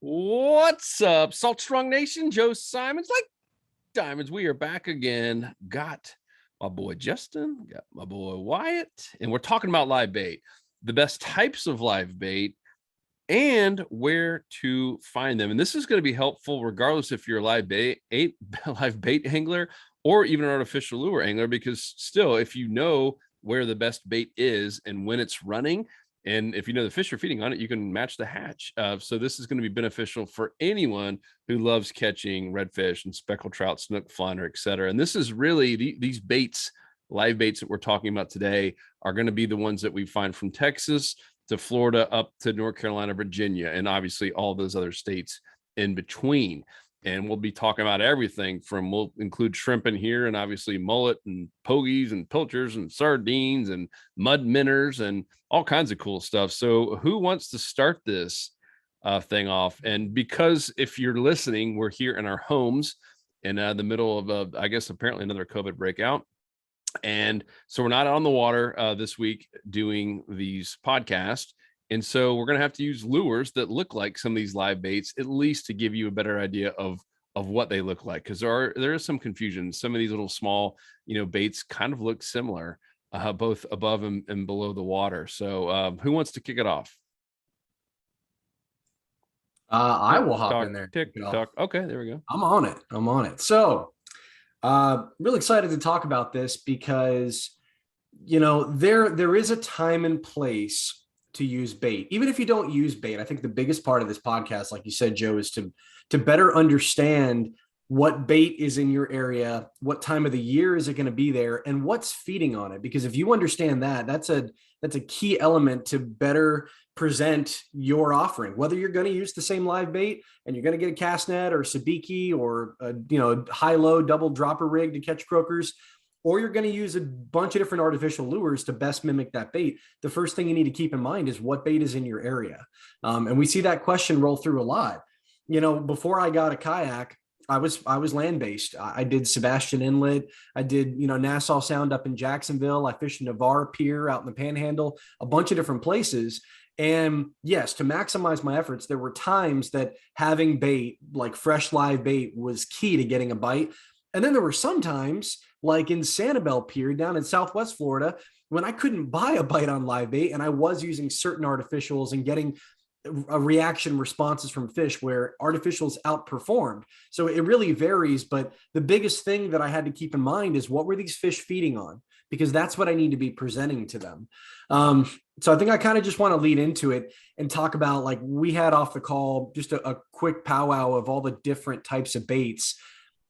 What's up, Salt Strong Nation? Joe Simons, like diamonds. We are back again. Got my boy Justin, got my boy Wyatt, and we're talking about live bait, the best types of live bait, and where to find them. And this is going to be helpful regardless if you're a live bait angler or even an artificial lure angler, because still, if you know where the best bait is and when it's running, and if you know the fish are feeding on it, you can match the hatch. So this is going to be beneficial for anyone who loves catching redfish and speckled trout, snook, flounder, etc. And this is really these baits, live baits that we're talking about today, are going to be the ones that we find from Texas to Florida up to North Carolina, Virginia, and obviously all those other states in between. And we'll be talking about everything from, we'll include shrimp in here, and obviously mullet and pogies and pilchards and sardines and mud minnows and all kinds of cool stuff. So who wants to start this thing off? And because if you're listening, we're here in our homes in the middle of, I guess, apparently another COVID breakout. And so we're not on the water this week doing these podcasts. And so we're going to have to use lures that look like some of these live baits, at least to give you a better idea of what they look like. Because there is some confusion. Some of these little small, baits kind of look similar, both above and below the water. So who wants to kick it off? I will hop in there. TikTok. Okay, there we go. I'm on it. So really excited to talk about this because, there is a time and place to use bait. Even if you don't use bait, I think the biggest part of this podcast, like you said, Joe, is to better understand what bait is in your area, what time of the year is it going to be there, and what's feeding on it. Because if you understand that, that's a key element to better present your offering. Whether you're going to use the same live bait and you're going to get a cast net or sabiki or a high-low double dropper rig to catch croakers, or you're going to use a bunch of different artificial lures to best mimic that bait, the first thing you need to keep in mind is what bait is in your area. And we see that question roll through a lot. Before I got a kayak, I was land-based. I did Sebastian Inlet. I did, Nassau Sound up in Jacksonville. I fished Navarre Pier out in the Panhandle, a bunch of different places. And yes, to maximize my efforts, there were times that having bait, like fresh live bait, was key to getting a bite. And then there were some times, like in Sanibel Pier down in Southwest Florida, when I couldn't buy a bite on live bait and I was using certain artificials and getting a reaction responses from fish where artificials outperformed. So it really varies. But the biggest thing that I had to keep in mind is, what were these fish feeding on? Because that's what I need to be presenting to them. So I think I kind of just want to lead into it and talk about, like we had off the call, just a quick powwow of all the different types of baits.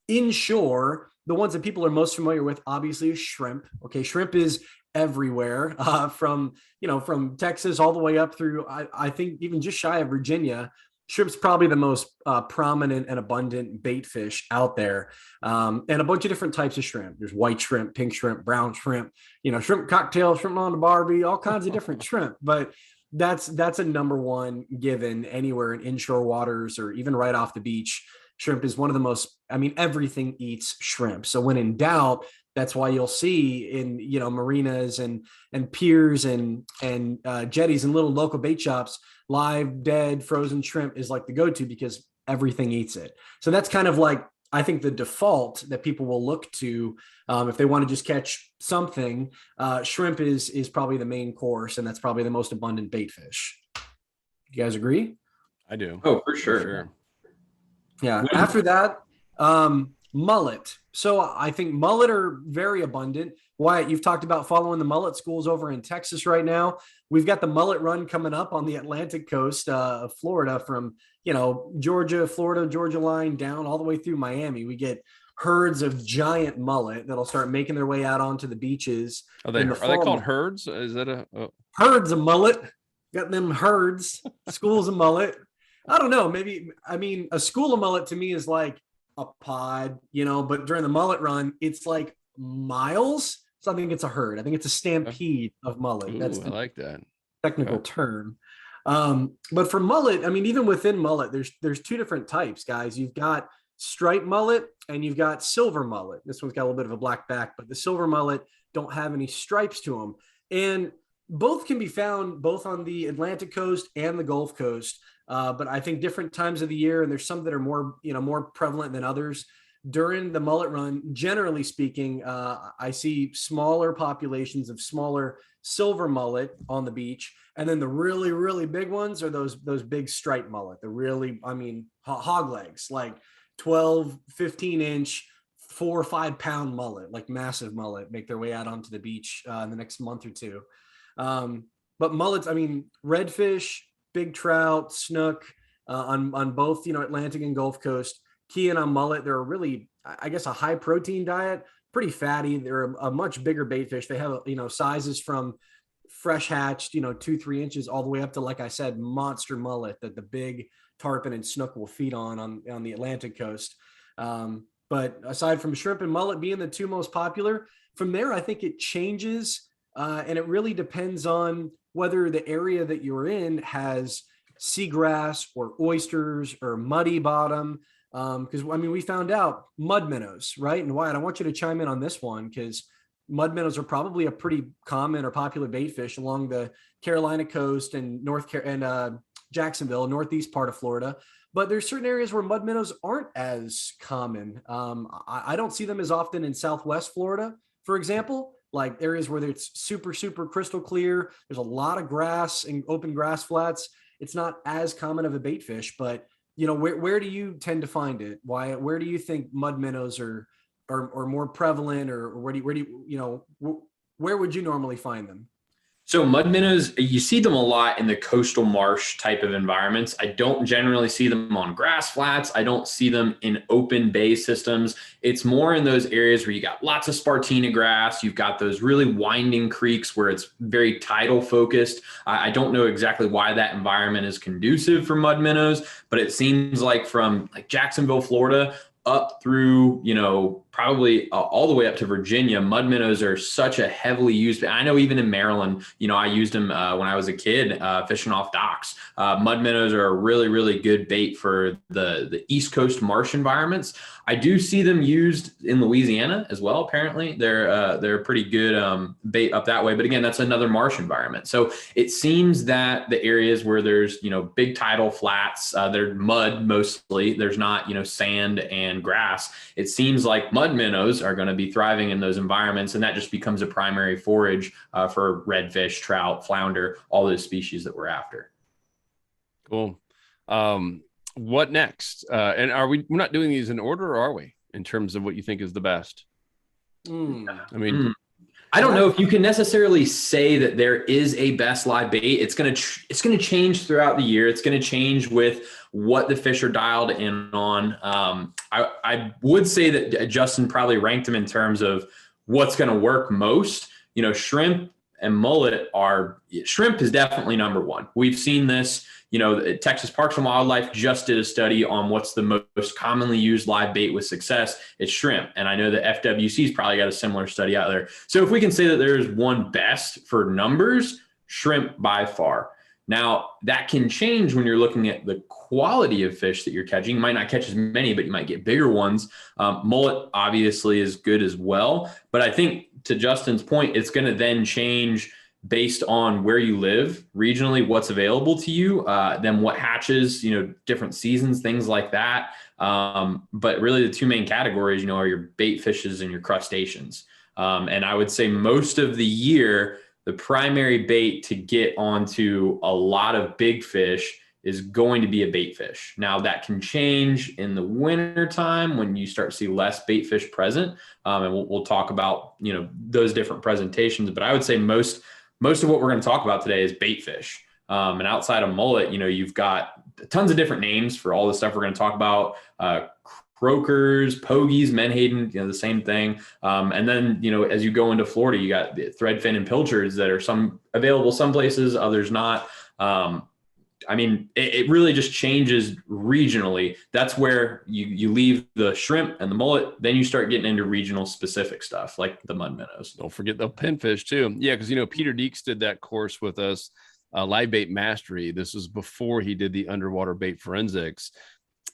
Inshore, the ones that people are most familiar with, obviously, is shrimp. Okay, shrimp is everywhere, from Texas all the way up through, I think, even just shy of Virginia. Shrimp's probably the most prominent and abundant bait fish out there, and a bunch of different types of shrimp. There's white shrimp, pink shrimp, brown shrimp, shrimp cocktail, shrimp on the Barbie, all kinds of different shrimp. But that's a number one given anywhere in inshore waters or even right off the beach. Shrimp is one of the most, everything eats shrimp. So when in doubt, that's why you'll see in, marinas and piers and jetties and little local bait shops, live, dead, frozen shrimp is like the go-to because everything eats it. So that's kind of like, I think, the default that people will look to if they want to just catch something. Shrimp is probably the main course, and that's probably the most abundant bait fish. You guys agree? I do. Oh, for sure. Yeah. After that, mullet. So I think mullet are very abundant. Wyatt, you've talked about following the mullet schools over in Texas right now. We've got the mullet run coming up on the Atlantic coast of Florida, from, Florida, Georgia line down all the way through Miami. We get herds of giant mullet that'll start making their way out onto the beaches. Are they called herds? Is that herds of mullet? Got them herds, schools of mullet. I don't know. Maybe, a school of mullet to me is like a pod, but during the mullet run, it's like miles. So I think it's a herd. I think it's a stampede of mullet. Ooh, That's I like that technical term. But for mullet, even within mullet, there's two different types, guys. You've got striped mullet and you've got silver mullet. This one's got a little bit of a black back, but the silver mullet don't have any stripes to them. And both can be found both on the Atlantic coast and the Gulf Coast. But I think different times of the year, and there's some that are more, more prevalent than others. During the mullet run, generally speaking, I see smaller populations of smaller silver mullet on the beach. And then the really, really big ones are those big striped mullet, the really, hog legs, like 12, 15-inch, 4 or 5 pound mullet, like massive mullet, make their way out onto the beach in the next month or two. But mullets, redfish, big trout, snook on both, Atlantic and Gulf Coast. Keying on mullet, they're really, I guess, a high protein diet, pretty fatty. They're a much bigger bait fish. They have, sizes from fresh hatched, 2, 3 inches all the way up to, like I said, monster mullet that the big tarpon and snook will feed on the Atlantic coast. But aside from shrimp and mullet being the two most popular, from there, I think it changes. And it really depends on whether the area that you're in has seagrass or oysters or muddy bottom. Because we found out mud minnows, right? And Wyatt, I want you to chime in on this one, because mud minnows are probably a pretty common or popular bait fish along the Carolina coast and Jacksonville, northeast part of Florida. But there's certain areas where mud minnows aren't as common. I don't see them as often in Southwest Florida, for example, like areas where it's super, super crystal clear. There's a lot of grass and open grass flats. It's not as common of a bait fish, but where do you tend to find it? Where do you think mud minnows are more prevalent, or where would you normally find them? So mud minnows, you see them a lot in the coastal marsh type of environments. I don't generally see them on grass flats. I don't see them in open bay systems. It's more in those areas where you got lots of spartina grass. You've got those really winding creeks where it's very tidal focused. I don't know exactly why that environment is conducive for mud minnows, but it seems like from like Jacksonville, Florida, up through, probably all the way up to Virginia, mud minnows are such a heavily used. I know even in Maryland, I used them when I was a kid fishing off docks. Mud minnows are a really, really good bait for the East Coast marsh environments. I do see them used in Louisiana as well. Apparently, they're a pretty good bait up that way. But again, that's another marsh environment. So it seems that the areas where there's big tidal flats, they're mud mostly. There's not sand and grass. It seems like mud minnows are going to be thriving in those environments, and that just becomes a primary forage for redfish, trout, flounder, all those species that we're after. Cool. What next? And we're not doing these in order, or are we, in terms of what you think is the best? I don't know if you can necessarily say that there is a best live bait. It's going to change throughout the year. It's going to change with what the fish are dialed in on. I would say that Justin probably ranked them in terms of what's going to work most. Shrimp and mullet shrimp is definitely number one. We've seen this. Texas Parks and Wildlife just did a study on what's the most commonly used live bait with success. It's shrimp. And I know that FWC's probably got a similar study out there. So if we can say that there's one best for numbers, shrimp by far. Now, that can change when you're looking at the quality of fish that you're catching. You might not catch as many, but you might get bigger ones. Mullet obviously is good as well. But I think to Justin's point, it's going to then change based on where you live regionally, what's available to you, then what hatches, different seasons, things like that. But really the two main categories, are your bait fishes and your crustaceans. And I would say most of the year, the primary bait to get onto a lot of big fish is going to be a bait fish. Now that can change in the winter time when you start to see less bait fish present. And we'll talk about, those different presentations, but I would say most of what we're going to talk about today is bait fish. And outside of mullet, you've got tons of different names for all the stuff we're going to talk about. Croakers, pogies, menhaden, the same thing. And then, as you go into Florida, you got the threadfin and pilchards that are some available some places, others not. It really just changes regionally. That's where you leave the shrimp and the mullet, then you start getting into regional specific stuff like the mud minnows. Don't forget the pinfish too. Yeah, because Peter Deeks did that course with us, live bait mastery. This was before he did the underwater bait forensics,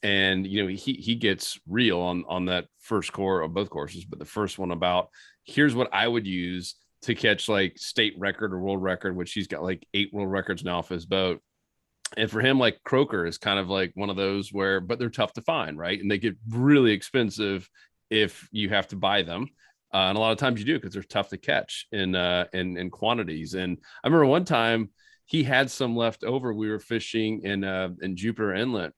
and he gets real on that first core of both courses, but the first one about here's what I would use to catch like state record or world record, which he's got like 8 world records now off his boat. And for him, like croaker is kind of like one of those where, but they're tough to find, right? And they get really expensive if you have to buy them. And a lot of times you do because they're tough to catch in quantities. And I remember one time he had some left over. We were fishing in Jupiter Inlet,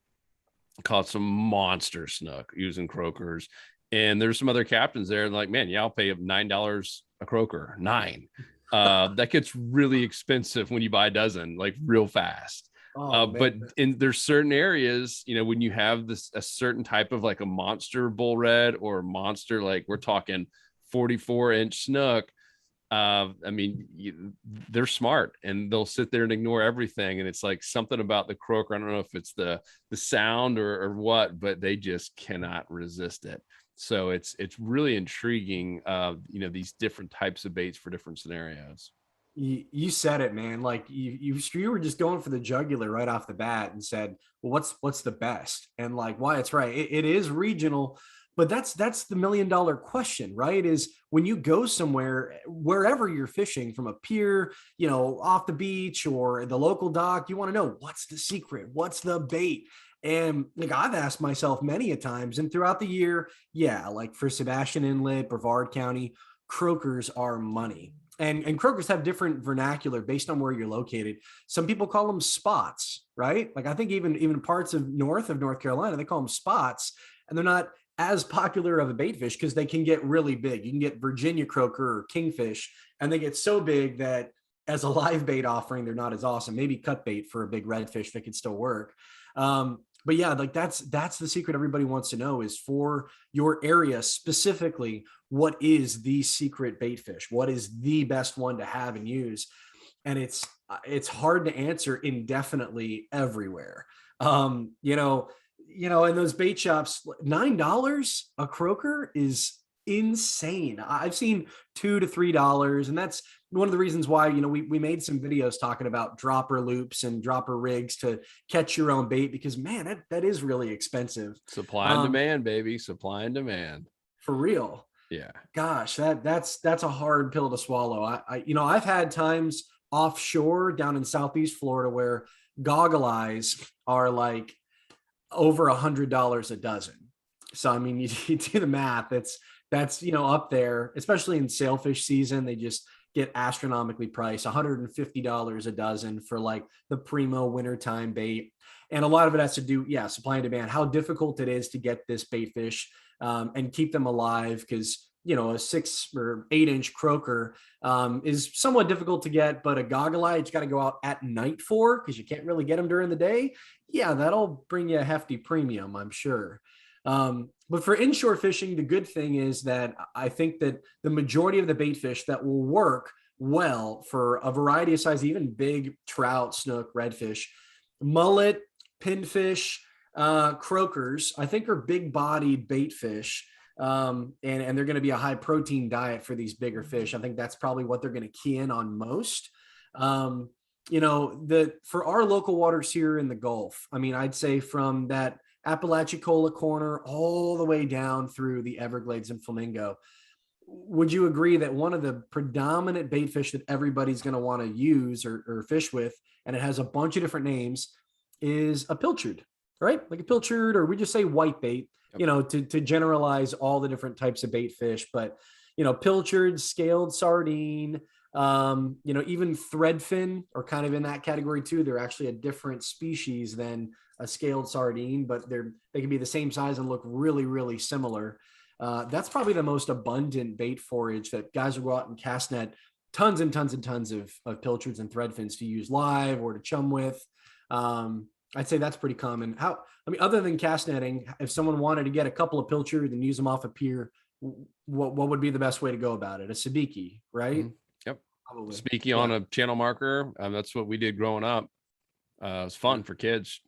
caught some monster snook using croakers. And there's some other captains there, and like, man, yeah, I'll pay $9 a croaker. 9. That gets really expensive when you buy a dozen, like real fast. But there's certain areas, you know, when you have a certain type of like a monster bull red or monster, like we're talking 44-inch snook. I mean, they're smart and they'll sit there and ignore everything. And it's like something about the croaker. I don't know if it's the sound or what, but they just cannot resist it. So it's really intriguing, you know, these different types of baits for different scenarios. You said it, man. Like you were just going for the jugular right off the bat and said, well, what's the best? And like, Wyatt's right. It is regional, but that's the $1 million question, right? Is when you go somewhere, wherever you're fishing, from a pier, you know, off the beach or the local dock, you want to know what's the secret, what's the bait. And like I've asked myself many a times, and throughout the year, yeah, like for Sebastian Inlet, Brevard County, croakers are money. And croakers have different vernacular based on where you're located. Some people call them spots, right? Like I think even parts of north of North Carolina, they call them spots, and they're not as popular of a bait fish because they can get really big. You can get Virginia croaker or kingfish, and they get so big that as a live bait offering, they're not as awesome. Maybe cut bait for a big redfish that could still work. But yeah, like that's the secret everybody wants to know is for your area specifically, what is the secret bait fish? What is the best one to have and use? And it's hard to answer indefinitely everywhere. You know, in those bait shops, $9 a croaker is insane. I've seen $2 to $3, and that's one of the reasons why, you know, we made some videos talking about dropper loops and dropper rigs to catch your own bait, because man, that is really expensive. Supply and demand, baby. Supply and demand. For real. Yeah. Gosh, that's a hard pill to swallow. I've had times offshore down in Southeast Florida where goggle eyes are like over $100 a dozen. So, I mean, you do the math, that's, you know, up there, especially in sailfish season, they just get astronomically priced, $150 a dozen for like the primo wintertime bait. And a lot of it has to do, supply and demand, how difficult it is to get this bait fish and keep them alive. Because, you know, a 6 or 8-inch croaker is somewhat difficult to get, but a goggle eye, you got to go out at night for, because you can't really get them during the day. Yeah, that'll bring you a hefty premium, I'm sure. But for inshore fishing, the good thing is that I think that the majority of the bait fish that will work well for a variety of sizes, even big trout, snook, redfish, mullet, pinfish, croakers, I think are big bodied bait fish. And they're going to be a high protein diet for these bigger fish. I think that's probably what they're going to key in on most. You know, for our local waters here in the Gulf, I mean, I'd say from that Apalachicola corner all the way down through the Everglades and Flamingo. Would you agree that one of the predominant bait fish that everybody's going to want to use or fish with, and it has a bunch of different names, is a pilchard, right? Like a pilchard, or we just say whitebait, you know, to generalize all the different types of bait fish. But, you know, pilchard, scaled sardine, you know, even threadfin are kind of in that category too. They're actually a different species than a scaled sardine, but they can be the same size and look really, really similar. That's probably the most abundant bait forage that guys will go out and cast net tons and tons and tons of pilchards and threadfins to use live or to chum with. I'd say that's pretty common. Other than cast netting, if someone wanted to get a couple of pilchards and use them off a pier, what would be the best way to go about it? A sabiki, right? Mm-hmm. Yep. Probably. Sabiki on a channel marker. That's what we did growing up. It was fun for kids.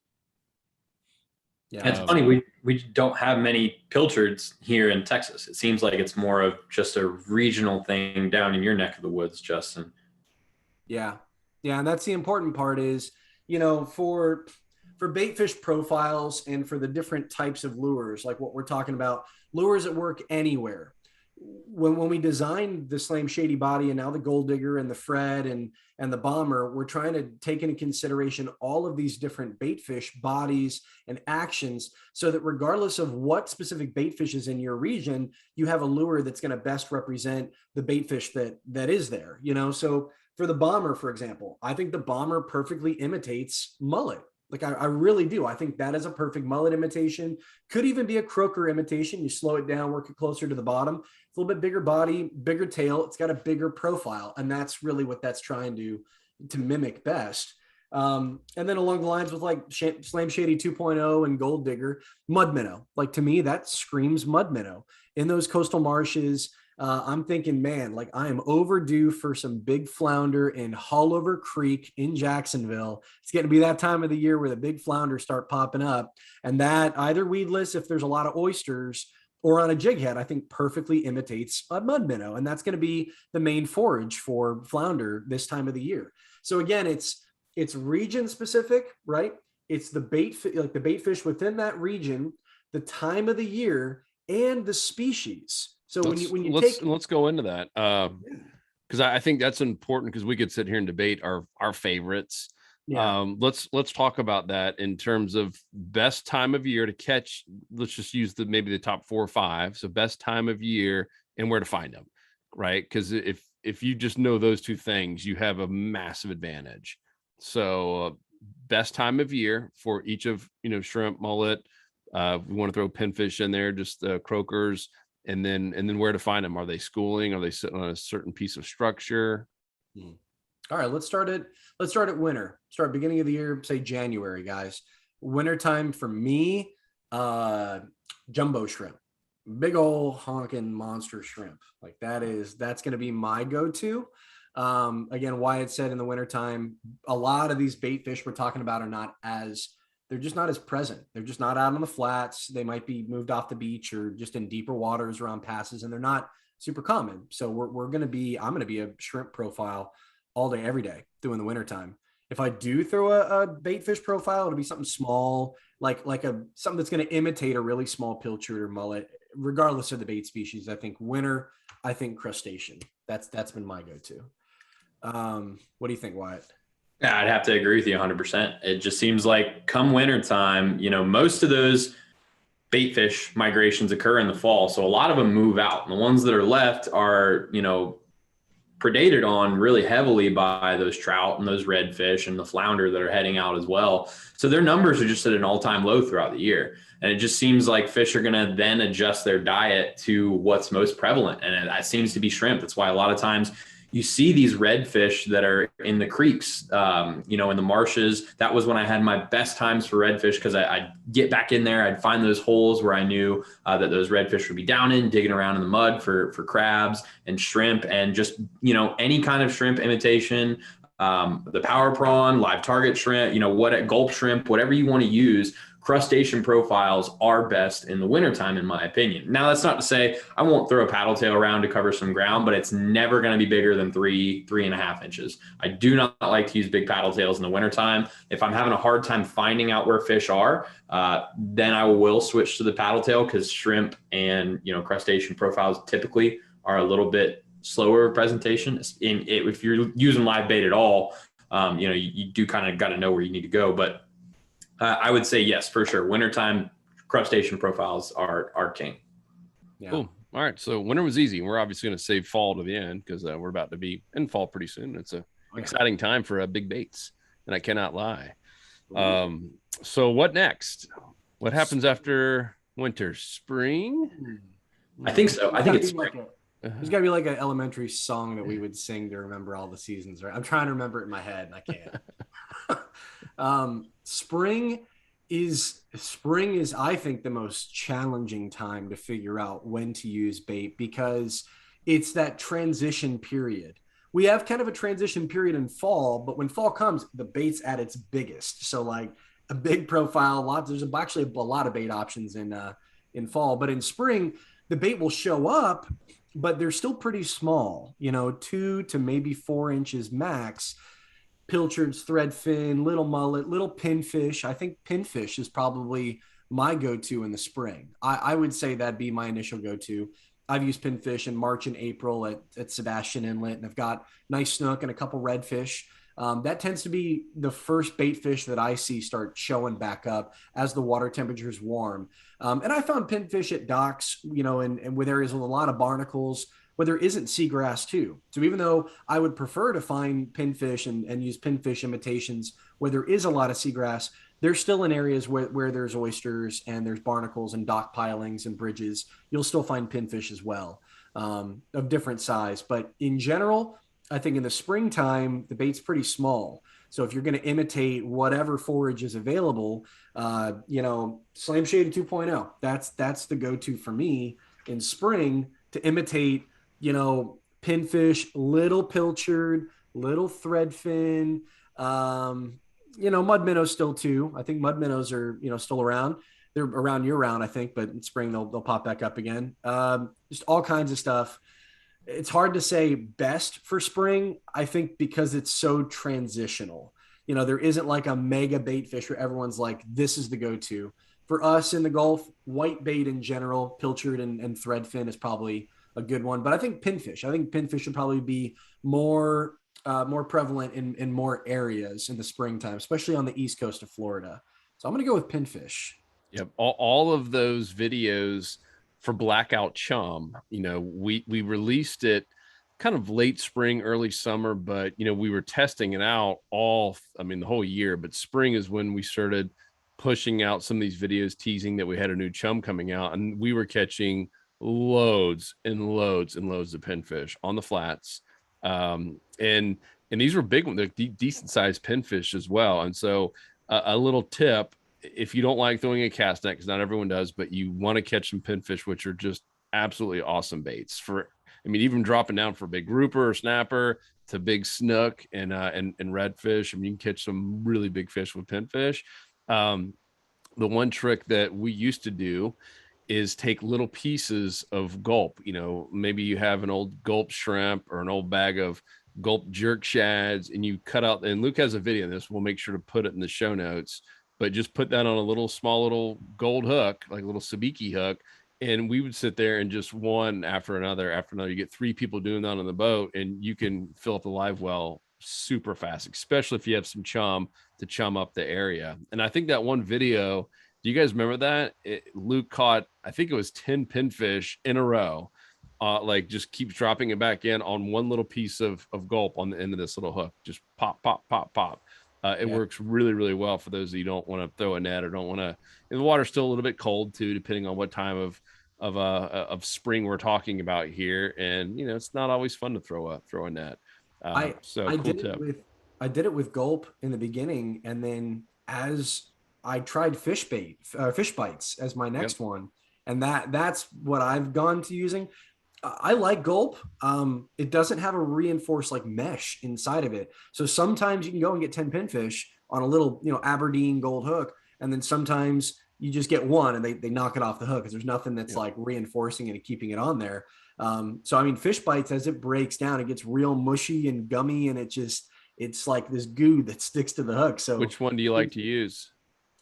Yeah, it's funny, we don't have many pilchards here in Texas. It seems like it's more of just a regional thing down in your neck of the woods, Justin. Yeah, and that's the important part is, you know, for bait fish profiles and for the different types of lures, like what we're talking about, lures that work anywhere. when we designed the Slam Shady Body and now the Gold Digger and the Fred and the Bomber, we're trying to take into consideration all of these different baitfish bodies and actions, so that regardless of what specific baitfish is in your region, you have a lure that's going to best represent the baitfish that is there. So for the Bomber, for example, I think the Bomber perfectly imitates mullet. Like I really do. I think that is a perfect mullet imitation. Could even be a croaker imitation. You slow it down, work it closer to the bottom. It's a little bit bigger body, bigger tail. It's got a bigger profile, and that's really what that's trying to mimic best. And then along the lines with like Slam Shady 2.0 and Gold Digger, mud minnow. Like to me, that screams mud minnow in those coastal marshes. I'm thinking, man, like I am overdue for some big flounder in Hollover Creek in Jacksonville. It's getting to be that time of the year where the big flounders start popping up, and that either weedless, if there's a lot of oysters, or on a jig head, I think perfectly imitates a mud minnow. And that's going to be the main forage for flounder this time of the year. So again, it's region specific, right? It's the like the bait fish within that region, the time of the year, and the species. So let's go into that, because I think that's important, because we could sit here and debate our favorites. Yeah. Let's talk about that in terms of best time of year to catch. Let's just use maybe the top 4 or 5. So best time of year and where to find them, right? Because if you just know those 2 things, you have a massive advantage. So best time of year for each of shrimp, mullet. We want to throw pinfish in there, just croakers. And then where to find them? Are they schooling? Are they sitting on a certain piece of structure? All right, let's start at winter. Start beginning of the year, say January, guys. Winter time for me, jumbo shrimp, big old honking monster shrimp. Like that's going to be my go-to. Again, Wyatt said in the wintertime, a lot of these bait fish we're talking about they're just not as present. They're just not out on the flats. They might be moved off the beach or just in deeper waters around passes, and they're not super common. So I'm going to be a shrimp profile all day, every day during the wintertime. If I do throw a bait fish profile, it'll be something small, like something that's going to imitate a really small pilchard or mullet, regardless of the bait species. I think winter, I think crustacean. That's been my go-to. What do you think, Wyatt? Yeah, I'd have to agree with you 100%. It just seems like come winter time, most of those bait fish migrations occur in the fall. So a lot of them move out, and the ones that are left are, predated on really heavily by those trout and those redfish and the flounder that are heading out as well. So their numbers are just at an all-time low throughout the year. And it just seems like fish are going to then adjust their diet to what's most prevalent. And that seems to be shrimp. That's why a lot of times you see these redfish that are in the creeks, in the marshes. That was when I had my best times for redfish, because I'd get back in there. I'd find those holes where I knew that those redfish would be down in, digging around in the mud for crabs and shrimp, and just, any kind of shrimp imitation, the power prawn, live target shrimp, gulp shrimp, whatever you want to use. Crustacean profiles are best in the wintertime, in my opinion. Now, that's not to say I won't throw a paddle tail around to cover some ground, but it's never going to be bigger than 3.5 inches. I do not like to use big paddle tails in the wintertime. If I'm having a hard time finding out where fish are, then I will switch to the paddle tail, because shrimp and, crustacean profiles typically are a little bit slower presentation. If you're using live bait at all, you do kind of got to know where you need to go. But I would say yes, for sure. Wintertime crustacean profiles are king. Yeah. Cool. All right. So winter was easy. We're obviously going to save fall to the end, because we're about to be in fall pretty soon. It's a exciting time for big baits, and I cannot lie. So what next? What happens after winter? Spring? I think so. I think it's spring. There's got to be like an elementary song that we would sing to remember all the seasons, right? I'm trying to remember it in my head, and I can't. Spring is, I think, the most challenging time to figure out when to use bait, because it's that transition period. We have kind of a transition period in fall, but when fall comes, the bait's at its biggest. So like a big profile, there's actually a lot of bait options in fall, but in spring, the bait will show up, but they're still pretty small, 2 to maybe 4 inches max. Pilchards, threadfin, little mullet, little pinfish. I think pinfish is probably my go-to in the spring. I would say that'd be my initial go-to. I've used pinfish in March and April at Sebastian Inlet, and I've got nice snook and a couple redfish. That tends to be the first bait fish that I see start showing back up as the water temperatures warm. And I found pinfish at docks, and where there is a lot of barnacles, where there isn't seagrass too. So even though I would prefer to find pinfish and use pinfish imitations where there is a lot of seagrass, there's still in areas where there's oysters and there's barnacles and dock pilings and bridges, you'll still find pinfish as well, of different size. But in general, I think in the springtime, the bait's pretty small. So if you're going to imitate whatever forage is available, Slam Shady 2.0, that's the go-to for me in spring to imitate, pinfish, little pilchard, little threadfin, mud minnows still too. I think mud minnows are, still around. They're around year round, I think, but in spring they'll pop back up again. Just all kinds of stuff. It's hard to say best for spring, I think, because it's so transitional. There isn't like a mega bait fish where everyone's like, this is the go-to. For us in the Gulf, white bait in general, pilchard and threadfin is probably a good one. But I think pinfish should probably be more prevalent in more areas in the springtime, especially on the east coast of Florida. So I'm going to go with pinfish. Yep. All of those videos for Blackout Chum, we released it kind of late spring, early summer, but, we were testing it out the whole year, but spring is when we started pushing out some of these videos, teasing that we had a new chum coming out, and we were catching loads and loads and loads of pinfish on the flats. And these were big ones, they're decent sized pinfish as well. And so a little tip, if you don't like throwing a cast net, because not everyone does, but you want to catch some pinfish, which are just absolutely awesome baits even dropping down for big grouper or snapper to big snook and redfish. You can catch some really big fish with pinfish. The one trick that we used to do is take little pieces of gulp. Maybe you have an old gulp shrimp or an old bag of gulp jerk shads, and you cut out, and Luke has a video of this, we'll make sure to put it in the show notes, but just put that on a small little gold hook, like a little sabiki hook. And we would sit there and just one after another. You get 3 people doing that on the boat, and you can fill up the live well super fast, especially if you have some chum to chum up the area. And I think that one video, do you guys remember that? Luke caught, I think it was 10 pinfish in a row. Just keeps dropping it back in on one little piece of gulp on the end of this little hook. Just pop, pop, pop, pop. It works really, really well for those that you don't want to throw a net or don't want to. And the water's still a little bit cold too, depending on what time of spring we're talking about here. And it's not always fun to throw a net. I cool did tip. it with gulp in the beginning, and then as I tried Fishbites as my next one, and that's what I've gone to using. I like gulp. It doesn't have a reinforced mesh inside of it. So sometimes you can go and get 10 pinfish on a little, Aberdeen gold hook. And then sometimes you just get one and they knock it off the hook because there's nothing that's reinforcing it and keeping it on there. Fishbites, as it breaks down, it gets real mushy and gummy, and it's like this goo that sticks to the hook. So which one do you like to use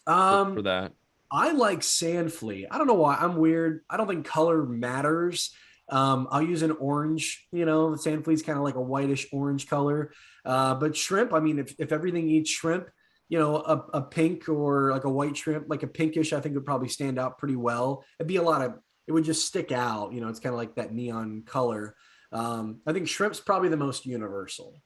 for that? I like sand flea. I don't know why. I'm weird. I don't think color matters. I'll use an orange, sand flea's kind of like a whitish orange color. But shrimp, if everything eats shrimp, a pink or like a white shrimp, like a pinkish, I think would probably stand out pretty well. It would just stick out, it's kind of like that neon color. I think shrimp's probably the most universal.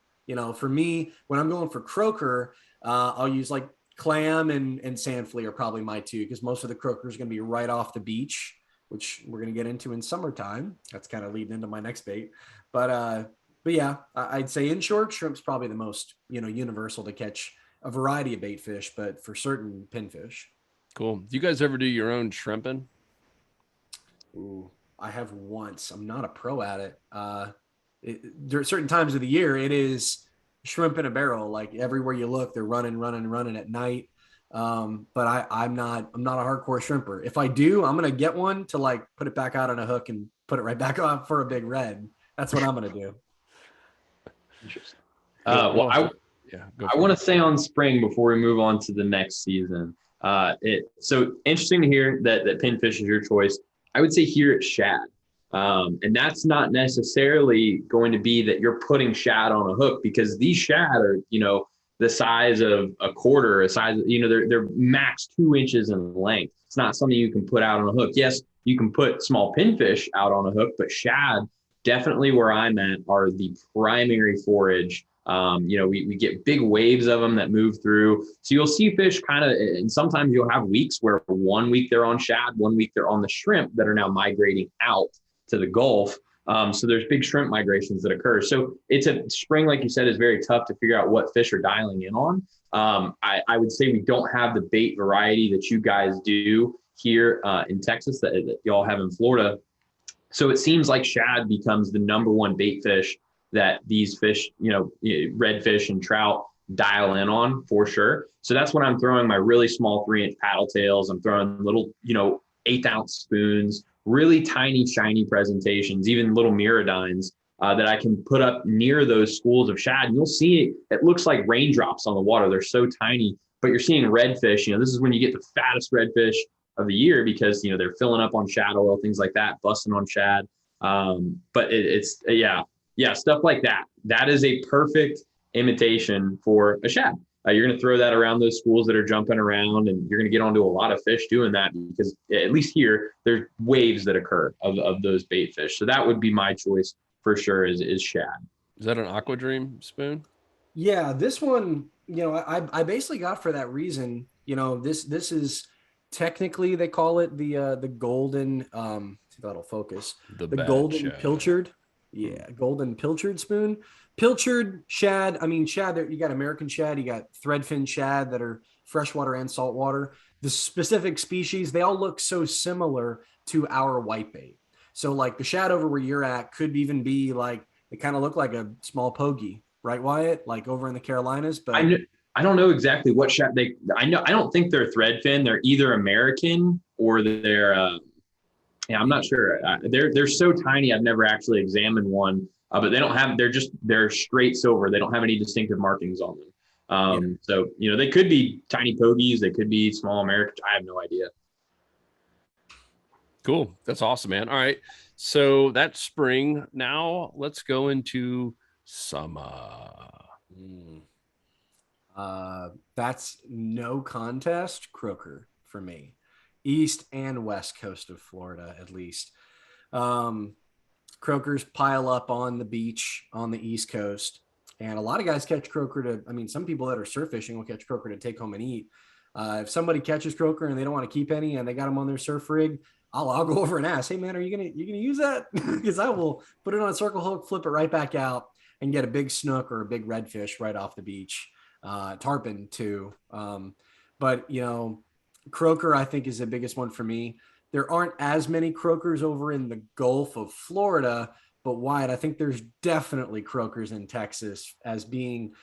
For me, when I'm going for croaker, I'll use like clam and sand flea are probably my 2, because most of the croaker is going to be right off the beach, which we're going to get into in summertime. That's kind of leading into my next bait. But yeah, I'd say inshore shrimp's probably the most, universal to catch a variety of bait fish, but for certain pinfish. Cool. Do you guys ever do your own shrimping? Ooh, I have once. I'm not a pro at it. There are certain times of the year, it is shrimp in a barrel. Like everywhere you look, they're running at night. But I'm not a hardcore shrimper. If I do, I'm gonna get one to put it back out on a hook and put it right back on for a big red. That's what I'm gonna do. Interesting. I want to stay on spring before we move on to the next season. So interesting to hear that pinfish is your choice. I would say here at Shad, And that's not necessarily going to be that you're putting shad on a hook, because these shad are, the size of a quarter, they're max 2 inches in length. It's not something you can put out on a hook. Yes, you can put small pinfish out on a hook, but shad, definitely where I'm at, are the primary forage. We get big waves of them that move through. So you'll see fish kind of, and sometimes you'll have weeks where 1 week they're on shad, 1 week they're on the shrimp that are now migrating out to the Gulf. So there's big shrimp migrations that occur. So it's a spring, like you said, is very tough to figure out what fish are dialing in on. I would say we don't have the bait variety that you guys do here in Texas that y'all have in Florida. So it seems like shad becomes the number one bait fish that these fish, redfish and trout dial in on for sure. So that's when I'm throwing my really small 3-inch paddle tails. I'm throwing little, 1/8-ounce spoons, really tiny, shiny presentations, even little mirrodines that I can put up near those schools of shad. And you'll see it looks like raindrops on the water. They're so tiny, but you're seeing redfish. This is when you get the fattest redfish of the year, because they're filling up on shad oil, things like that, busting on shad. But it's stuff like that. That is a perfect imitation for a shad. You're going to throw that around those schools that are jumping around, and you're going to get onto a lot of fish doing that, because at least here there's waves that occur of those bait fish. So that would be my choice for sure, is shad. Is that an Aqua Dream spoon? Yeah, this one, I basically got for that reason. This is technically, they call it the golden, see if that'll focus, the golden shad. pilchard. Yeah, golden pilchard spoon. Pilchard shad. I mean, shad, you got American shad, you got threadfin shad that are freshwater and saltwater. The specific species, they all look so similar to our whitebait. So like the shad over where you're at could even be like, they kind of look like a small pogie, right, Wyatt? Like over in the Carolinas. But I don't know exactly what shad I don't think they're threadfin. They're either American or they're I'm not sure. They're so tiny. I've never actually examined one, but they don't have. They're straight silver. They don't have any distinctive markings on them. So they could be tiny pogies. They could be small American. I have no idea. Cool. That's awesome, man. All right. So that's spring. Now let's go into summer. That's no contest. Croaker for me. East and west coast of Florida, at least. Croakers pile up on the beach on the East Coast. And a lot of guys catch croaker some people that are surf fishing will catch croaker to take home and eat. If somebody catches croaker and they don't want to keep any and they got them on their surf rig, I'll go over and ask, hey man, are you gonna use that? Because I will put it on a circle hook, flip it right back out, and get a big snook or a big redfish right off the beach. Tarpon too. But croaker, I think, is the biggest one for me. There aren't as many croakers over in the Gulf of Florida, but Wyatt, I think there's definitely croakers in Texas as being,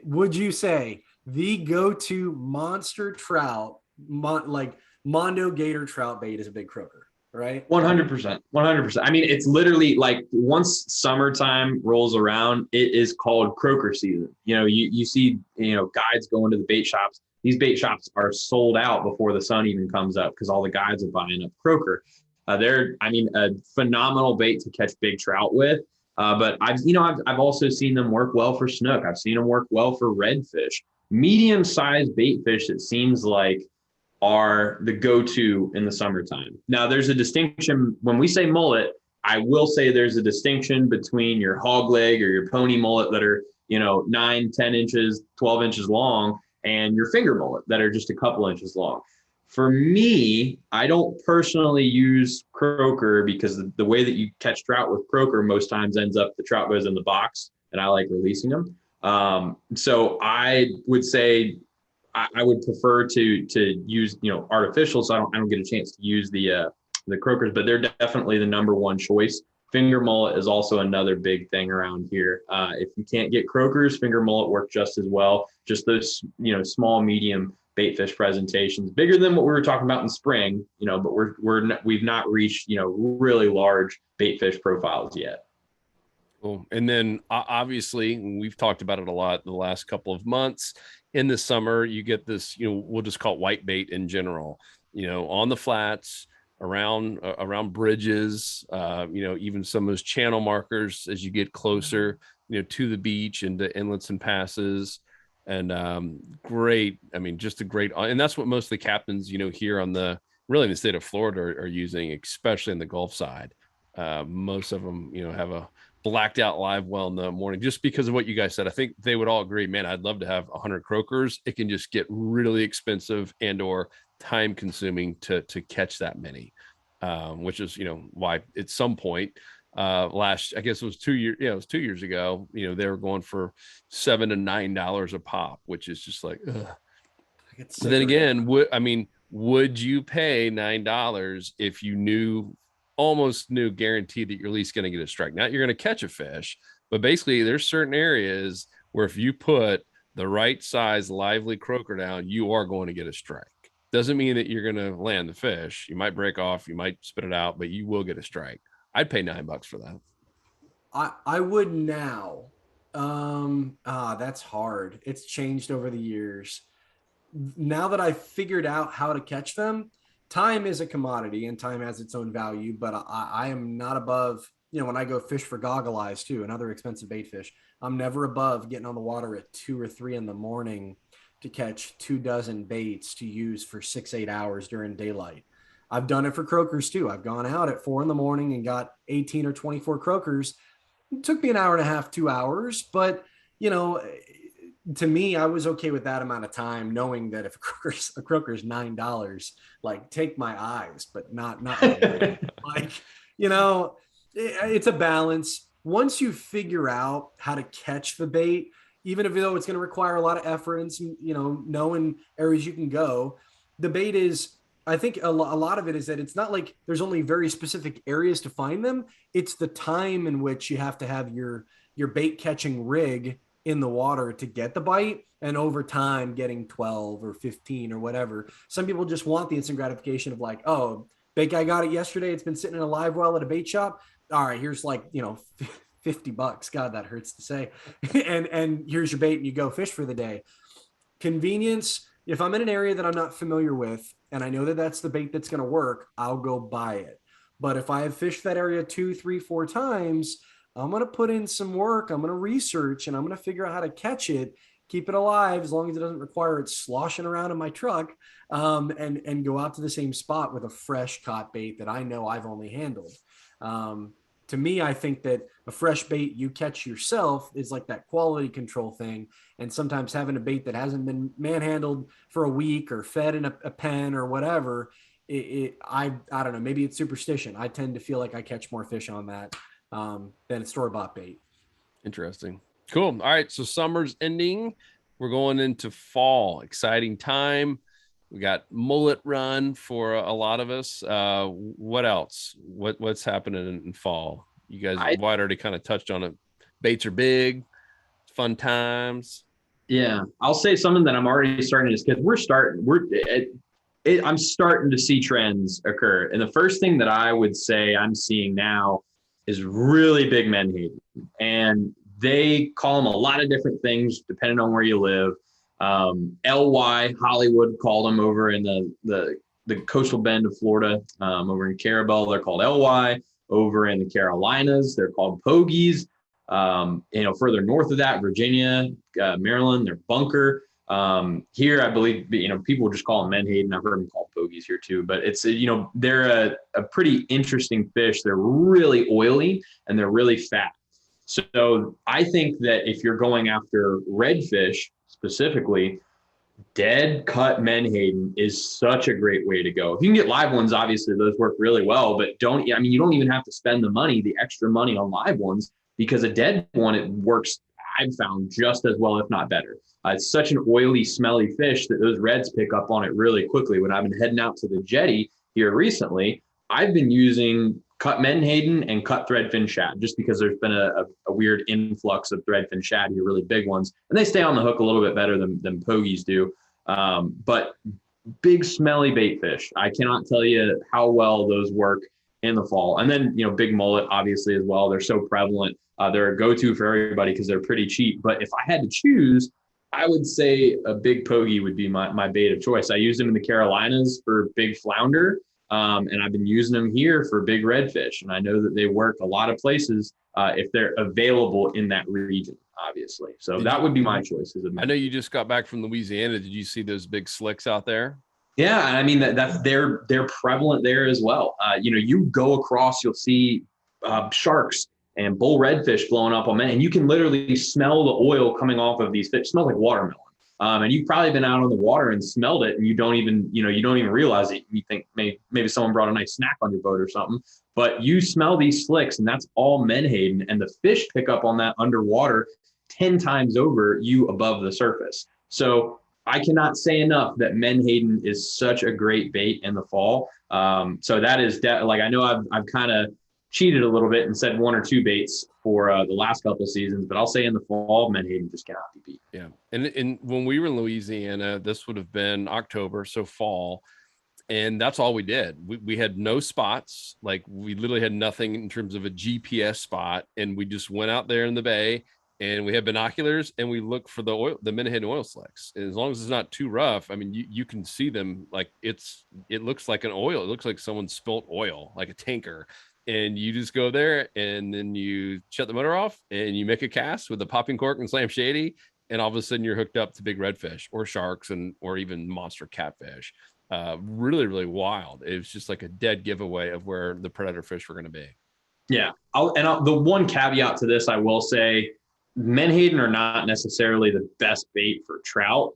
would you say, the go-to monster trout, like Mondo Gator trout bait is a big croaker, right? 100%. 100%. I mean, it's literally like once summertime rolls around, it is called croaker season. You see, guides going to the bait shops. These bait shops are sold out before the sun even comes up because all the guides are buying up croaker. They're a phenomenal bait to catch big trout with. But I've also seen them work well for snook. I've seen them work well for redfish. Medium-sized bait fish, it seems like, are the go-to in the summertime. Now, there's a distinction when we say mullet. I will say there's a distinction between your hog leg or your pony mullet that are 9, 10 inches, 12 inches long, and your finger mullet that are just a couple inches long. For me, I don't personally use croaker because the way that you catch trout with croaker most times ends up the trout goes in the box, and I like releasing them. So I would say I would prefer to use artificial, so I don't get a chance to use the croakers, but they're definitely the number one choice. Finger mullet is also another big thing around here. If you can't get croakers, finger mullet work just as well. Just those small, medium bait fish presentations, bigger than what we were talking about in spring. But we've not reached really large bait fish profiles yet. Cool. And then obviously we've talked about it a lot in the last couple of months. In the summer, you get this, we'll just call it whitebait in general, on the flats around bridges, even some of those channel markers as you get closer, to the beach and the inlets and passes. And great, I mean, just a great, and that's what most of the captains, here on really in the state of Florida are using, especially in the Gulf side. Most of them, have a blacked out live well in the morning, just because of what you guys said. I think they would all agree, man, I'd love to have 100 croakers. It can just get really expensive and or time consuming to catch that many, which is, why at some point I guess it was 2 years, it was 2 years ago, they were going for $7 to $9 a pop, which is just like, ugh. But then again, would you pay $9 if you almost knew guaranteed that you're at least going to get a strike? Not you're going to catch a fish, but basically there's certain areas where if you put the right size lively croaker down, you are going to get a strike. Doesn't mean that you're going to land the fish. You might break off, you might spit it out, but you will get a strike. I'd pay $9 for that. I would now. That's hard. It's changed over the years. Now that I've figured out how to catch them, time is a commodity and time has its own value, but I am not above, when I go fish for goggle eyes too, another expensive bait fish, I'm never above getting on the water at 2 or 3 in the morning to catch 24 baits to use for 6-8 hours during daylight. I've done it for croakers too. I've gone out at 4 in the morning and got 18 or 24 croakers. It took me an hour and a half, 2 hours, but to me, I was okay with that amount of time, knowing that if a croaker's $9, like take my eyes, but not like, it's a balance. Once you figure out how to catch the bait, even though it's going to require a lot of effort and some, knowing areas you can go, the bait is, I think a lot of it is that it's not like there's only very specific areas to find them. It's the time in which you have to have your bait catching rig in the water to get the bite, and over time getting 12 or 15 or whatever. Some people just want the instant gratification of like, oh, bait guy got it yesterday. It's been sitting in a live well at a bait shop. All right, here's like, $50. God, that hurts to say. and here's your bait and you go fish for the day. Convenience. If I'm in an area that I'm not familiar with and I know that that's the bait that's going to work, I'll go buy it. But if I have fished that area 2, 3, 4 times, I'm going to put in some work. I'm going to research and I'm going to figure out how to catch it, keep it alive, as long as it doesn't require it sloshing around in my truck, and go out to the same spot with a fresh caught bait that I know I've only handled. To me, I think that a fresh bait you catch yourself is like that quality control thing. And sometimes having a bait that hasn't been manhandled for a week or fed in a pen or whatever, I don't know, maybe it's superstition. I tend to feel like I catch more fish on that than store-bought bait. Interesting. Cool. All right. So summer's ending. We're going into fall. Exciting time. We got mullet run for a lot of us. What else? What's happening in fall? You guys already kind of touched on it. Baits are big, fun times. Yeah, I'll say something that I'm already starting to, because I'm starting to see trends occur. And the first thing that I would say I'm seeing now is really big menhaden. And they call them a lot of different things depending on where you live. LY Hollywood called them over in the coastal bend of Florida. Over in Carabel, they're called LY. Over in the Carolinas, they're called pogies. Further north of that, Virginia, Maryland, they're bunker. Here, I believe, people just call them menhaden. I've heard them called pogies here too, but it's, they're a pretty interesting fish. They're really oily and they're really fat. So I think that if you're going after redfish specifically, dead cut menhaden is such a great way to go. If you can get live ones, obviously those work really well, but you don't even have to spend the extra money on live ones, because a dead one, it works, I've found, just as well, if not better. It's such an oily, smelly fish that those reds pick up on it really quickly. When I've been heading out to the jetty here recently, I've been using cut menhaden and cut threadfin shad, just because there's been a weird influx of threadfin shad here, really big ones, and they stay on the hook a little bit better than pogies do. But big smelly bait fish, I cannot tell you how well those work in the fall. And then, big mullet, obviously, as well. They're so prevalent. They're a go-to for everybody because they're pretty cheap. But if I had to choose, I would say a big pogie would be my bait of choice. I used them in the Carolinas for big flounder. And I've been using them here for big redfish. And I know that they work a lot of places if they're available in that region, obviously. So that would be my choices. I know you just got back from Louisiana. Did you see those big slicks out there? Yeah, I mean they're prevalent there as well. You go across, you'll see sharks and bull redfish blowing up on men, and you can literally smell the oil coming off of these fish. It smells like watermelon. And you've probably been out on the water and smelled it, and you don't even realize it. You think maybe someone brought a nice snack on your boat or something, but you smell these slicks, and that's all menhaden, and the fish pick up on that underwater 10 times over you above the surface. So I cannot say enough that menhaden is such a great bait in the fall. So that is I know I've kind of cheated a little bit and said 1 or 2 baits for the last couple of seasons, but I'll say in the fall, menhaden just cannot be beat. Yeah. And when we were in Louisiana, this would have been October, so fall. And that's all we did. We had no spots. Like we literally had nothing in terms of a GPS spot. And we just went out there in the bay and we had binoculars and we looked for the menhaden oil slicks. And as long as it's not too rough, I mean, you can see them like it looks like an oil. It looks like someone spilt oil, like a tanker. And you just go there and then you shut the motor off and you make a cast with a popping cork and slam shady. And all of a sudden you're hooked up to big redfish or sharks or even monster catfish. Really, really wild. It was just like a dead giveaway of where the predator fish were going to be. Yeah. The one caveat to this, I will say, menhaden are not necessarily the best bait for trout,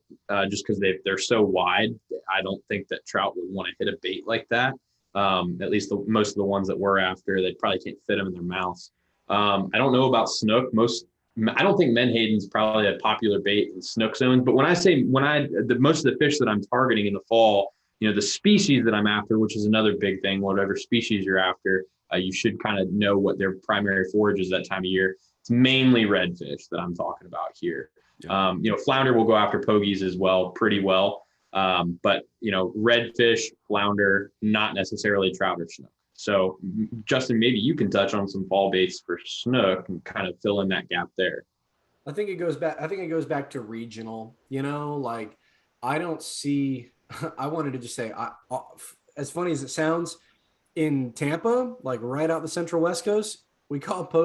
just because they're so wide. I don't think that trout would want to hit a bait like that. At least most of the ones that we're after, they probably can't fit them in their mouths. I don't know about snook. I don't think menhaden's probably a popular bait in snook zones. But most of the fish that I'm targeting in the fall, the species that I'm after, which is another big thing, whatever species you're after, you should kind of know what their primary forage is that time of year. It's mainly redfish that I'm talking about here. Yeah. Flounder will go after pogies as well, pretty well. But redfish, flounder, not necessarily trout or snook. So Justin, maybe you can touch on some fall baits for snook and kind of fill in that gap there. I think it goes back to regional, like I don't see, I wanted to just say, as funny as it sounds, in Tampa, like right out the central West Coast,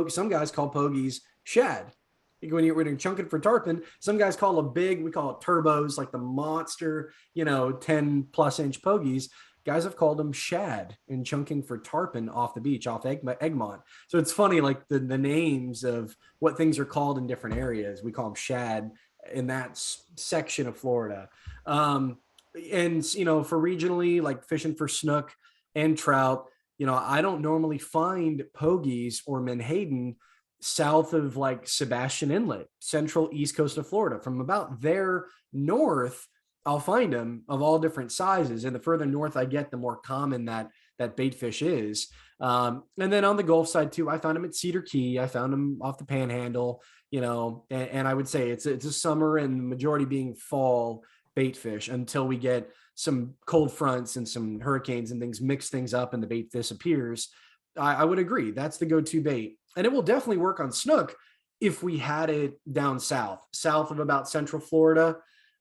some guys call pogies shad. When you're chunking for tarpon, some guys call we call it turbos, like the monster, 10 plus inch pogies. Guys have called them shad and chunking for tarpon off the beach, off Egmont. So it's funny, like the names of what things are called in different areas. We call them shad in that section of Florida. And, for regionally, like fishing for snook and trout, I don't normally find pogies or menhaden south of like Sebastian Inlet, central east coast of Florida. From about there north, I'll find them of all different sizes. And the further north I get, the more common that baitfish is. And then on the Gulf side too, I found them at Cedar Key. I found them off the Panhandle, and I would say it's a summer and the majority being fall baitfish until we get some cold fronts and some hurricanes and things mix things up and the bait disappears. I would agree. That's the go-to bait. And it will definitely work on snook if we had it down south of about central Florida.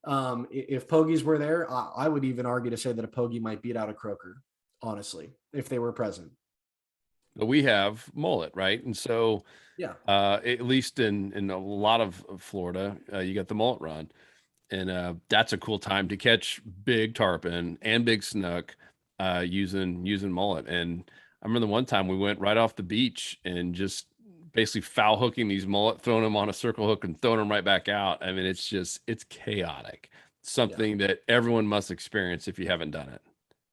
If pogies were there, I would even argue to say that a pogie might beat out a croaker, honestly, if they were present. We have mullet, right? And so, yeah, at least in a lot of Florida, you got the mullet run. And that's a cool time to catch big tarpon and big snook using mullet. And I remember the one time we went right off the beach and just basically foul hooking these mullet, throwing them on a circle hook and throwing them right back out. I mean, it's chaotic. Something that everyone must experience if you haven't done it.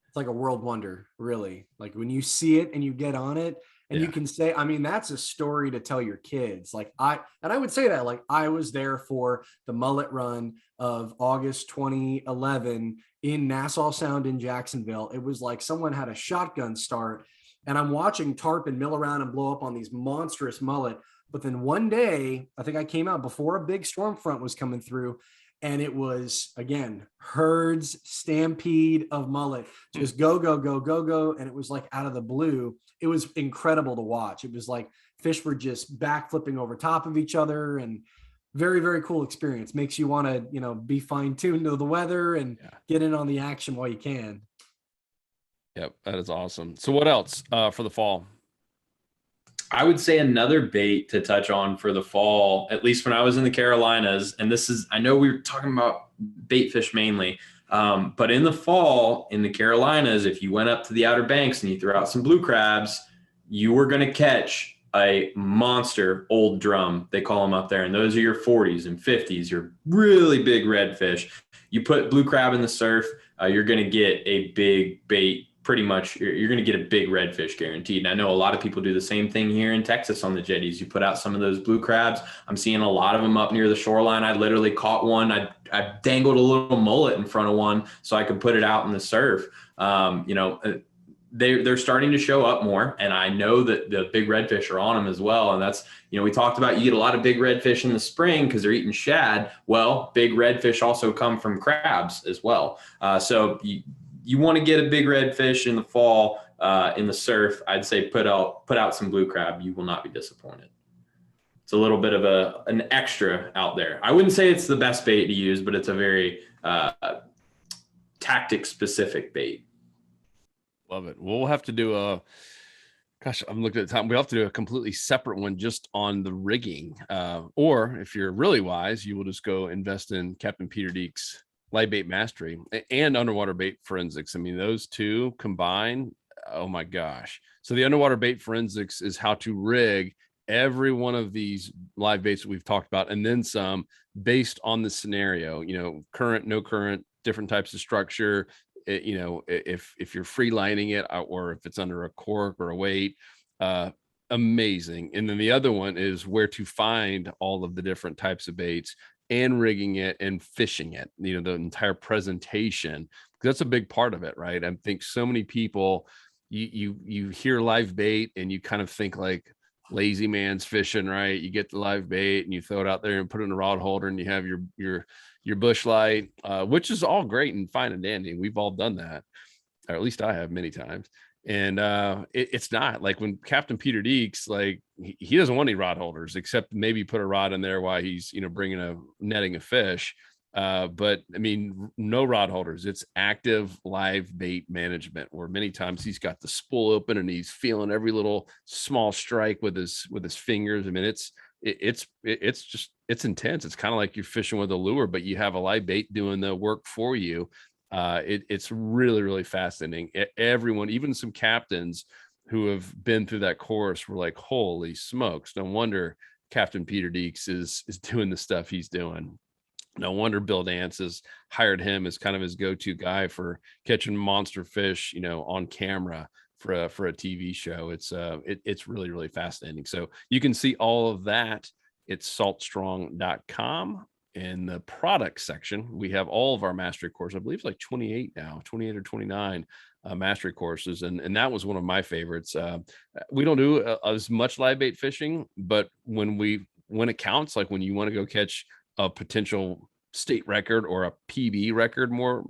It's like a world wonder, really. Like when you see it and you get on it and you can say, I mean, that's a story to tell your kids. Like I would say that, like I was there for the mullet run of August 2011 in Nassau Sound in Jacksonville. It was like someone had a shotgun start and I'm watching tarpon mill around and blow up on these monstrous mullet. But then one day, I think I came out before a big storm front was coming through. And it was, again, herds, stampede of mullet, just go, go, go, go, go. And it was like out of the blue. It was incredible to watch. It was like fish were just backflipping over top of each other, and very, very cool experience. Makes you want to, be fine tuned to the weather and get in on the action while you can. Yep, that is awesome. So what else for the fall? I would say another bait to touch on for the fall, at least when I was in the Carolinas, and this is, I know we were talking about bait fish mainly, but in the fall in the Carolinas, if you went up to the Outer Banks and you threw out some blue crabs, you were going to catch a monster old drum. They call them up there. And those are your 40s and 50s, your really big redfish. You put blue crab in the surf, you're going to get a big bait. Pretty much, you're going to get a big redfish guaranteed. And I know a lot of people do the same thing here in Texas on the jetties. You put out some of those blue crabs. I'm seeing a lot of them up near the shoreline. I literally caught one. I dangled a little mullet in front of one so I could put it out in the surf. They're starting to show up more, and I know that the big redfish are on them as well. And that's, we talked about, you get a lot of big redfish in the spring because they're eating shad. Well, big redfish also come from crabs as well. So you want to get a big redfish in the fall in the surf. I'd say put out some blue crab. You will not be disappointed. It's a little bit of an extra out there. I wouldn't say it's the best bait to use, but it's a very tactic specific bait. Love it. We'll have to do I'm looking at the time. We'll have to do a completely separate one just on the rigging. Or if you're really wise, you will just go invest in Captain Peter Deek's live bait mastery and underwater bait forensics. I mean, those two combined, oh my gosh. So the underwater bait forensics is how to rig every one of these live baits that we've talked about, and then some, based on the scenario, current, no current, different types of structure. If you're free lining it, or if it's under a cork or a weight, amazing. And then the other one is where to find all of the different types of baits and rigging it and fishing it, the entire presentation, because that's a big part of it, right? I think so many people, you hear live bait and you kind of think like lazy man's fishing, right? You get the live bait and you throw it out there and put it in a rod holder and you have your bush light, which is all great and fine and dandy. We've all done that, or at least I have many times. And it's not like when Captain Peter Deeks, like he doesn't want any rod holders, except maybe put a rod in there while he's bringing a netting of fish. But I mean, no rod holders. It's active live bait management, where many times he's got the spool open and he's feeling every little small strike with his fingers. I mean, it's intense. It's kind of like you're fishing with a lure, but you have a live bait doing the work for you. It's really, really fascinating. Everyone, even some captains who have been through that course, were like, holy smokes, no wonder Captain Peter Deeks is doing the stuff he's doing. No wonder Bill Dance has hired him as kind of his go-to guy for catching monster fish, on camera for a TV show. It's really, really fascinating. So you can see all of that. It's saltstrong.com. In the product section, we have all of our mastery courses. I believe it's like 28 now, 28 or 29 mastery courses. And that was one of my favorites. We don't do as much live bait fishing, but when it counts, like when you want to go catch a potential state record or a PB record, more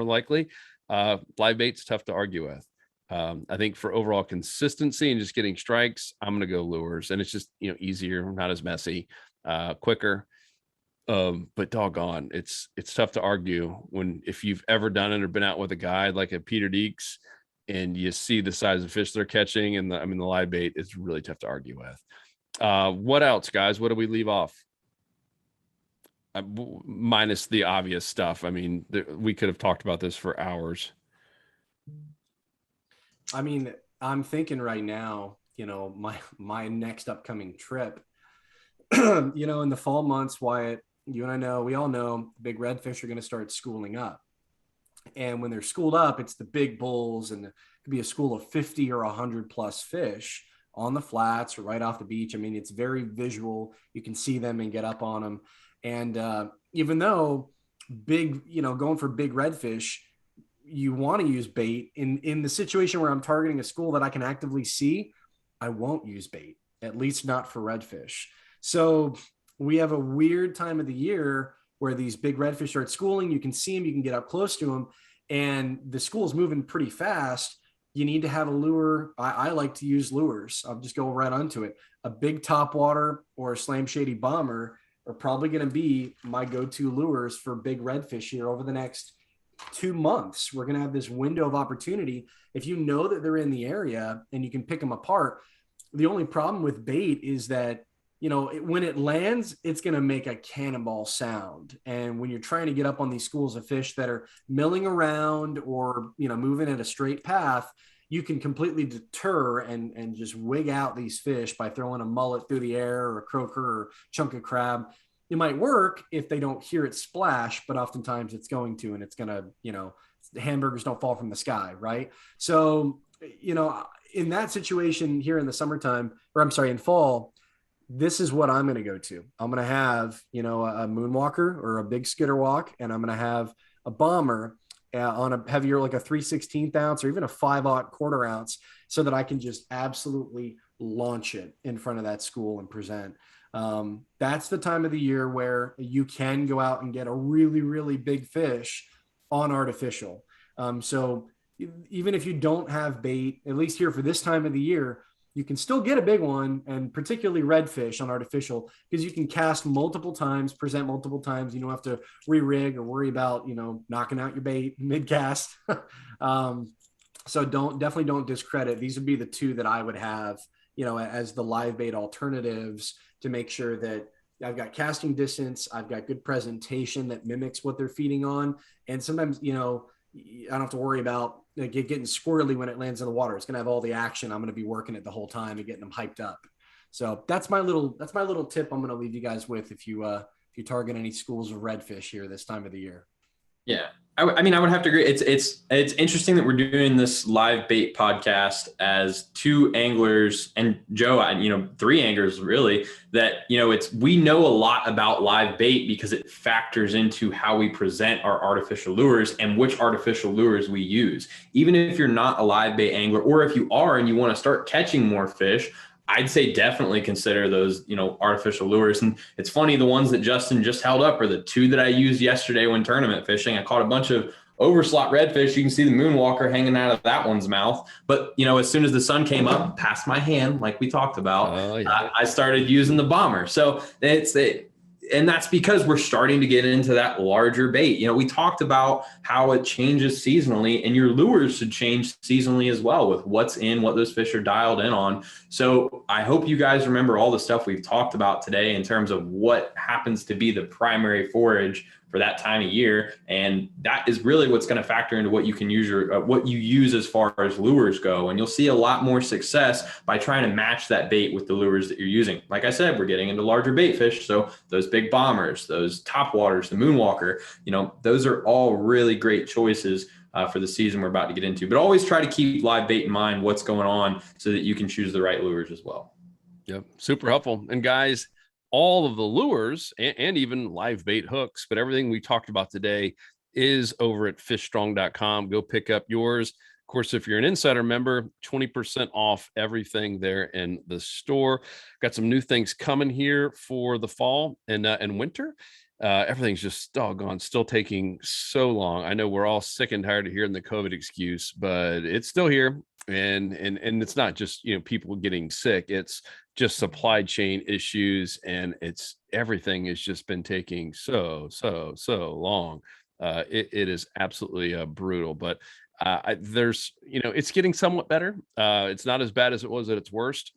likely, live bait's tough to argue with. I think for overall consistency and just getting strikes, I'm going to go lures, and it's just, easier, not as messy, quicker. But doggone, it's tough to argue if you've ever done it or been out with a guide like a Peter Deeks and you see the size of fish they're catching, and the live bait, it's really tough to argue with. What else, guys? What do we leave off? Minus the obvious stuff. I mean, we could have talked about this for hours. I mean, I'm thinking right now, my next upcoming trip, in the fall months, Wyatt, you and I know, we all know big redfish are going to start schooling up. And when they're schooled up, it's the big bulls, and it could be a school of 50 or 100 plus fish on the flats or right off the beach. I mean, it's very visual. You can see them and get up on them. And even though going for big redfish, you want to use bait in the situation where I'm targeting a school that I can actively see, I won't use bait, at least not for redfish. So we have a weird time of the year where these big redfish start schooling. You can see them, you can get up close to them, and the school's moving pretty fast. You need to have a lure. I like to use lures. I'll just go right onto it. A big topwater or a Slam Shady Bomber are probably going to be my go-to lures for big redfish here over the next 2 months. We're going to have this window of opportunity. If you know that they're in the area and you can pick them apart, the only problem with bait is that, when it lands, it's going to make a cannonball sound. And when you're trying to get up on these schools of fish that are milling around or, moving at a straight path, you can completely deter and just wig out these fish by throwing a mullet through the air or a croaker or chunk of crab. It might work if they don't hear it splash, but oftentimes it's going to, and it's going to, the hamburgers don't fall from the sky, right? So, in that situation here in the summertime, or I'm sorry, in fall, this is what I'm going to go to. I'm going to have, a moonwalker or a big skitter walk, and I'm going to have a bomber on a heavier, like a 3/16 ounce or even a 5/0 quarter ounce, so that I can just absolutely launch it in front of that school and present. That's the time of the year where you can go out and get a really, really big fish on artificial. So even if you don't have bait, at least here for this time of the year, you can still get a big one, and particularly redfish on artificial, because you can cast multiple times, present multiple times. You don't have to re-rig or worry about, knocking out your bait mid-cast. So definitely don't discredit. These would be the two that I would have, as the live bait alternatives, to make sure that I've got casting distance, I've got good presentation that mimics what they're feeding on. And sometimes, I don't have to worry about getting squirrely when it lands in the water. It's going to have all the action. I'm going to be working it the whole time and getting them hyped up. So that's my little tip I'm going to leave you guys with if you target any schools of redfish here this time of the year. Yeah. I mean, I would have to agree. It's interesting that we're doing this live bait podcast as two anglers, and Joe, 3 anglers really, that, we know a lot about live bait because it factors into how we present our artificial lures and which artificial lures we use. Even if you're not a live bait angler, or if you are and you want to start catching more fish, I'd say definitely consider those, artificial lures. And it's funny, the ones that Justin just held up are the 2 that I used yesterday when tournament fishing. I caught a bunch of overslot redfish. You can see the moonwalker hanging out of that one's mouth. But, as soon as the sun came up past my hand, like we talked about, I started using the bomber. So and that's because we're starting to get into that larger bait. We talked about how it changes seasonally, and your lures should change seasonally as well with what's in, what those fish are dialed in on. So I hope you guys remember all the stuff we've talked about today in terms of what happens to be the primary forage for that time of year. And that is really what's going to factor into what you can use what you use as far as lures go. And you'll see a lot more success by trying to match that bait with the lures that you're using. Like I said, we're getting into larger bait fish. So those big bombers, those top waters, the moonwalker, those are all really great choices for the season we're about to get into. But always try to keep live bait in mind, what's going on, so that you can choose the right lures as well. Yep. Super helpful. And guys, all of the lures and even live bait hooks, but everything we talked about today is over at fishstrong.com. Go pick up yours. Of course, if you're an insider member, 20% off everything there in the store. Got some new things coming here for the fall and winter. Everything's just doggone still taking so long. I know we're all sick and tired of hearing the COVID excuse, but it's still here. And it's not just, people getting sick. It's just supply chain issues, and everything has just been taking so long. It is absolutely brutal, but there's, it's getting somewhat better. It's not as bad as it was at its worst.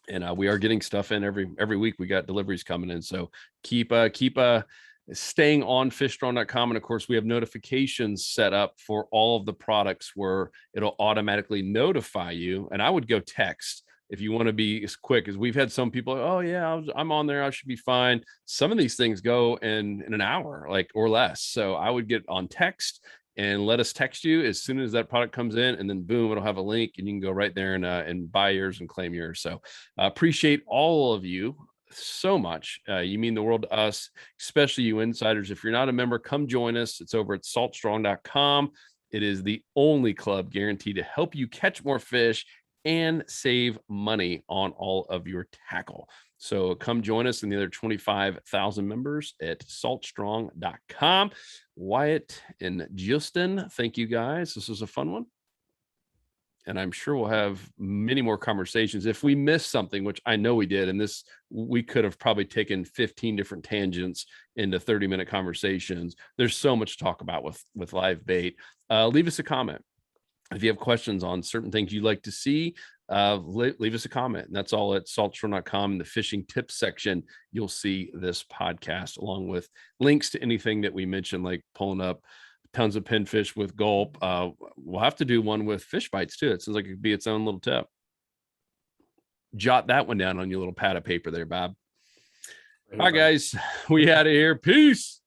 And we are getting stuff in every week. We got deliveries coming in. So keep staying on fishstrong.com. And of course, we have notifications set up for all of the products where it'll automatically notify you. And I would go text if you want to be as quick, as we've had some people, oh yeah, I'm on there, I should be fine. Some of these things go in an hour, or less. So I would get on text and let us text you as soon as that product comes in, and then boom, it'll have a link and you can go right there and buy yours and claim yours. So appreciate all of you so much. You mean the world to us, especially you insiders. If you're not a member, come join us. It's over at saltstrong.com. It is the only club guaranteed to help you catch more fish and save money on all of your tackle. So come join us and the other 25,000 members at saltstrong.com. Wyatt and Justin, thank you guys. This was a fun one. and I'm sure we'll have many more conversations. If we missed something, which I know we did, and this, we could have probably taken 15 different tangents into 30-minute conversations. There's so much to talk about with live bait. Leave us a comment. If you have questions on certain things you'd like to see, leave us a comment. And that's all at saltshore.com. In the fishing tips section, you'll see this podcast along with links to anything that we mentioned, like pulling up tons of pinfish with gulp. We'll have to do one with Fishbites too. It sounds like it could be its own little tip. Jot that one down on your little pad of paper there, Bob. All right, guys, we out of here. Peace.